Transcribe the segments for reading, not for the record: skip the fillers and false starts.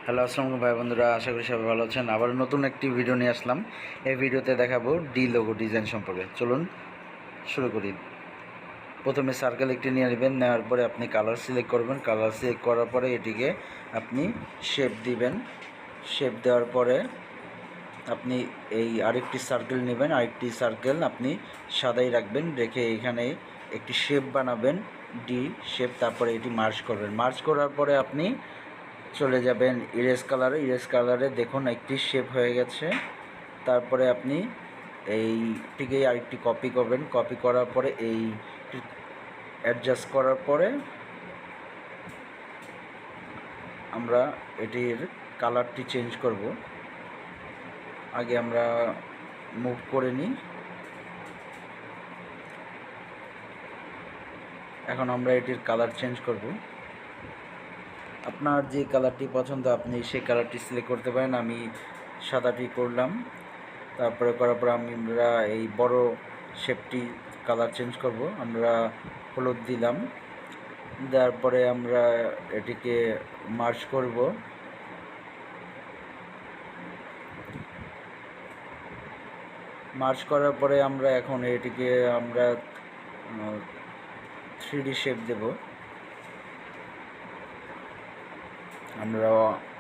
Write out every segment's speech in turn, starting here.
Hello আসসালামু আলাইকুম ভাই বন্ধুরা, আশা করি সবাই ভালো আছেন। আবার নতুন একটি ভিডিও নিয়ে আসলাম। এই ভিডিওতে দেখাবো ডি লোগো ডিজাইন সম্পর্কে। চলুন শুরু করি। প্রথমে সার্কেল একটি নিয়ে নেবেন, নেওয়ার পরে আপনি কালার সিলেক্ট করবেন। কালার সিলেক্ট করার পরে এটিকে আপনি শেপ দিবেন। শেপ দেওয়ার পরে আপনি এই আরেকটি সার্কেল নেবেন, আরেকটি সার্কেল আপনি সাদাই রাখবেন, রেখে এখানে একটি শেপ বানাবেন ডি শেপ। তারপরে এটি মার্জ করবেন। মার্জ করার পরে আপনি চলে যাবেন ইরেজ কালারে। ইরেজ কালারে দেখুন একটি শেপ হয়ে গেছে। তারপরে আপনি এইটিকে আরেকটি কপি করবেন। কপি করার পরে এই অ্যাডজাস্ট করার পরে আমরা এটির কালারটি চেঞ্জ করব। আগে আমরা মুভ করে নিই। এখন আমরা এটির কালার চেঞ্জ করব। আপনার যে কালারটি পছন্দ আপনি সেই কালারটি সিলেক্ট করতে পারেন। আমি সাদাটি করলাম। তারপরে করার পর আমরা এই বড় শেপটি কালার চেঞ্জ করব। আমরা হলুদ দিলাম, দেওয়ার পরে আমরা এটিকে মার্জ করব। মার্জ করার পরে আমরা এখন এটিকে আমরা 3D শেপ দেব। আমরা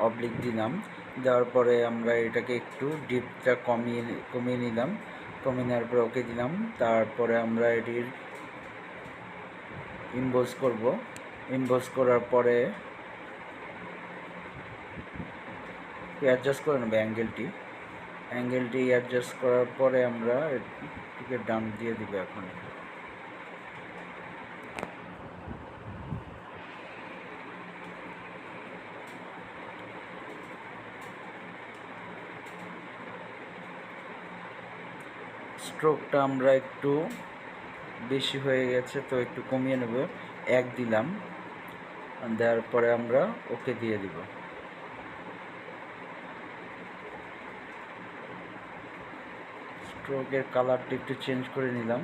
অবলিক দিলাম, দেওয়ার পরে আমরা এটাকে একটু ডিপটা কমিয়ে নিলাম। কমিয়ে নেওয়ার পরে ওকে দিলাম। তারপরে আমরা এটির ইমবোস করব। ইমবোস করার পরে অ্যাডজাস্ট করে নেব অ্যাঙ্গেলটি অ্যাডজাস্ট করার পরে আমরা এটিকে ডান দিয়ে দিব। এখন স্ট্রোকটা আমরা একটু বেশি হয়ে গেছে, তো একটু কমিয়ে নেব। 1 দিলাম, দেওয়ার পরে আমরা ওকে দিয়ে দিব। স্ট্রোকের কালারটি একটু চেঞ্জ করে নিলাম,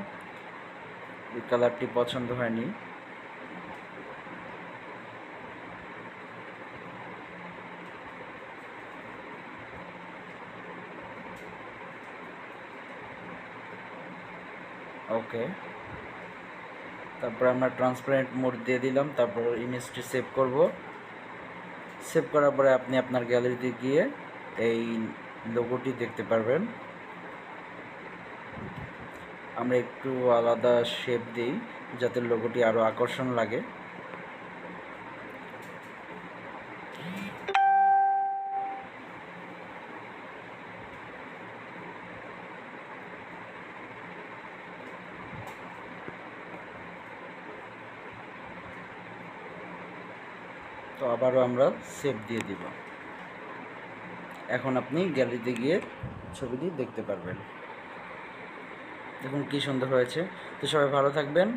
এই কালারটি পছন্দ হয়নি। ওকে, তারপর আমরা ট্রান্সপারেন্ট মোড দিয়ে দিলাম। তারপর ইমেজটি সেভ করব। সেভ করার পরে আপনি আপনার গ্যালারিতে গিয়ে এই লোগোটি দেখতে পারবেন। আমরা একটু আলাদা শেপ দিই যাতে লোগোটি আরও আকর্ষণ লাগে। তো আবারও আমরা সেভ দিয়ে দিব। এখন আপনি গ্যালারিতে গিয়ে ছবিটি দেখতে পারবেন। দেখুন কি সুন্দর হয়েছে। তো সবাই ভালো থাকবেন।